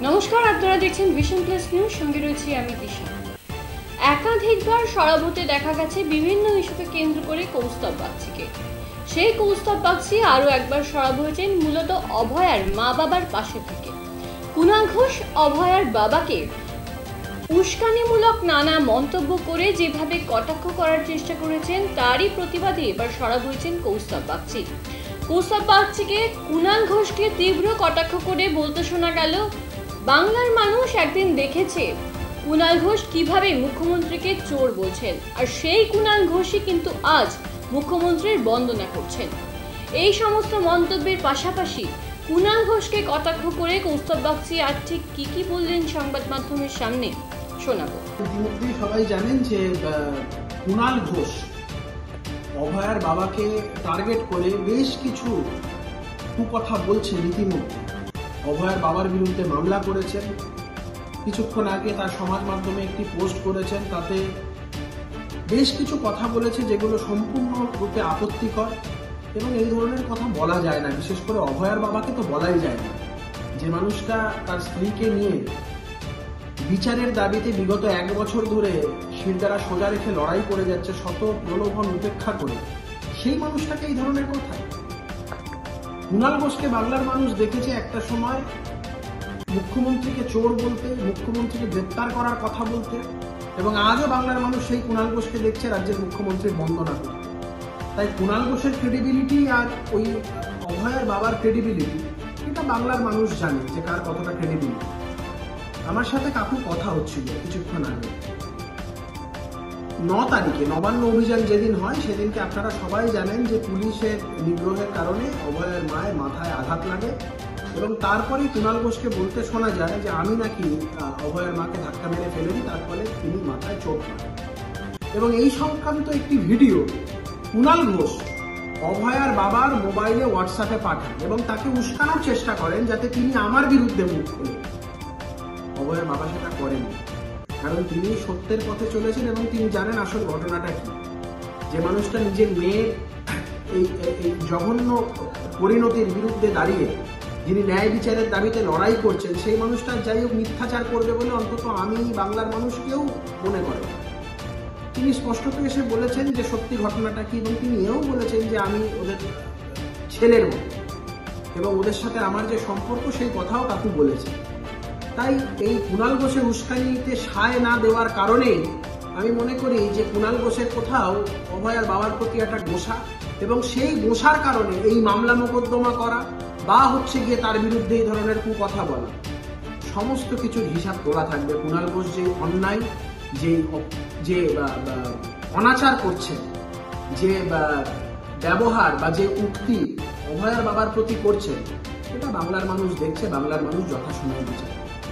নমস্কার, আপনারা দেখছেন ভিশন প্লাস নিউজ, সঙ্গে রয়েছি আমি দিশা। একাধিকবার সরব হতে দেখা গেছে বিভিন্ন ইস্যুকে কেন্দ্র করে কৌস্তব বাগচিকে। সেই কৌস্তব বাগচি আরও একবার সরব হয়েছেন মূলত অভয়ার মা বাবার পাশে থেকে। কুণাল ঘোষ অভয়ার বাবাকে উস্কানিমূলক নানা মন্তব্য করে যেভাবে কটাক্ষ করার চেষ্টা করেছেন, তারই প্রতিবাদে এবার সরব হয়েছেন কৌস্তব বাগচি। কৌস্তব বাগচিকে কুণাল ঘোষকে তীব্র কটাক্ষ করে বলতে শোনা গেল, বাংলার মানুষ একদিন দেখেছে কুণাল ঘোষ কিভাবে মুখ্যমন্ত্রীকে চোর বলছেন, আর সেই কুণাল ঘোষই কিন্তু আজ মুখ্যমন্ত্রীর বন্দনা করছেন। এই সমস্ত মন্তব্যের পাশাপাশি কুণাল ঘোষকে কটাক্ষ করে কৌস্তব বাগচি আর ঠিক কি বললেন সংবাদ মাধ্যমের সামনে শোনাবো। ইতিমধ্যেই সবাই জানেন যে কুণাল ঘোষ অভয়ার বাবাকে টার্গেট করে বেশ কিছু কুকথা বলছেন। ইতিমধ্যে অভয়ার বাবার বিরুদ্ধে মামলা করেছেন। কিছুক্ষণ আগে তার সমাজ মাধ্যমে একটি পোস্ট করেছেন, তাতে বেশ কিছু কথা বলেছে যেগুলো সম্পূর্ণরূপে আপত্তিকর এবং এই ধরনের কথা বলা যায় না। বিশেষ করে অভয়ার বাবাকে তো বলাই যায় না। যে মানুষটা তার স্ত্রীকে নিয়ে বিচারের দাবিতে বিগত 1 বছর ধরে শিরদাঁড়া সোজা রেখে লড়াই করে যাচ্ছে, শত প্রলোভন উপেক্ষা করে, সেই মানুষটাকে এই ধরনের কথা। কুণাল ঘোষকে বাংলার মানুষ দেখেছে একটা সময় মুখ্যমন্ত্রীকে চোর বলতে, মুখ্যমন্ত্রীকে গ্রেপ্তার করার কথা বলতে, এবং আজও বাংলার মানুষ সেই কুণাল ঘোষকে দেখছে রাজ্যের মুখ্যমন্ত্রীর বন্দনা করতে। তাই কুণাল ঘোষের ক্রেডিবিলিটি আর ওই অভয়ার বাবার ক্রেডিবিলিটি, এটা বাংলার মানুষ জানে যে কার কতটা ক্রেডিবিলিটি। আমার সাথে কাকু কথা হচ্ছিল কিছুক্ষণ আগে। 9 তারিখে নবান্ন অভিযান যেদিন হয়, সেদিনকে আপনারা সবাই জানেন যে পুলিশের নিগ্রহের কারণে অভয়ের মায়ের মাথায় আঘাত লাগে এবং তারপরেই কুণাল ঘোষকে বলতে শোনা যায় যে আমি নাকি অভয়ের মাকে ধাক্কা মেরে ফেলেনি, তার ফলে তিনি মাথায় চোট পান। এবং এই সংক্রান্ত একটি ভিডিও কুণাল ঘোষ অভয়ার বাবার মোবাইলে হোয়াটসঅ্যাপে পাঠান এবং তাকে উস্কানোর চেষ্টা করেন যাতে তিনি আমার বিরুদ্ধে মুখ খোলেন। অভয়ার বাবা সেটা করেন, কারণ তিনি সত্যের পথে চলেছেন এবং তিনি জানেন আসল ঘটনাটা কি। যে মানুষটা নিজের মেয়ের এই জঘন্য পরিণতির বিরুদ্ধে দাঁড়িয়ে যিনি ন্যায় বিচারের দাবিতে লড়াই করছেন, সেই মানুষটা যাই হোক মিথ্যাচার করবে বলে অন্তত আমি বাংলার মানুষ কেউ মনে করে। তিনি স্পষ্টত এসে বলেছেন যে সত্যি ঘটনাটা কি, এবং তিনি এও বলেছেন যে আমি ওদের ছেলের মতো এবং ওদের সাথে আমার যে সম্পর্ক সেই কথাও কাকু বলেছেন। তাই এই কুণাল ঘোষের উস্কানিতে সায় না দেওয়ার কারণে আমি মনে করি যে কুণাল ঘোষের কোথাও অভয়ার বাবার প্রতি একটা গোসা, এবং সেই গোসার কারণে এই মামলা মোকদ্দমা করা বা হচ্ছে গিয়ে তার বিরুদ্ধে এই ধরনের কুকথা বলা, সমস্ত কিছুর হিসাব তোলা থাকবে। কুণাল ঘোষ যে অন্যায়, যে অনাচার করছেন, যে ব্যবহার বা যে উক্তি অভয়ার বাবার প্রতি করছেন, এটা বাংলার মানুষ দেখছে, বাংলার মানুষ যথাসময়ে বিচার।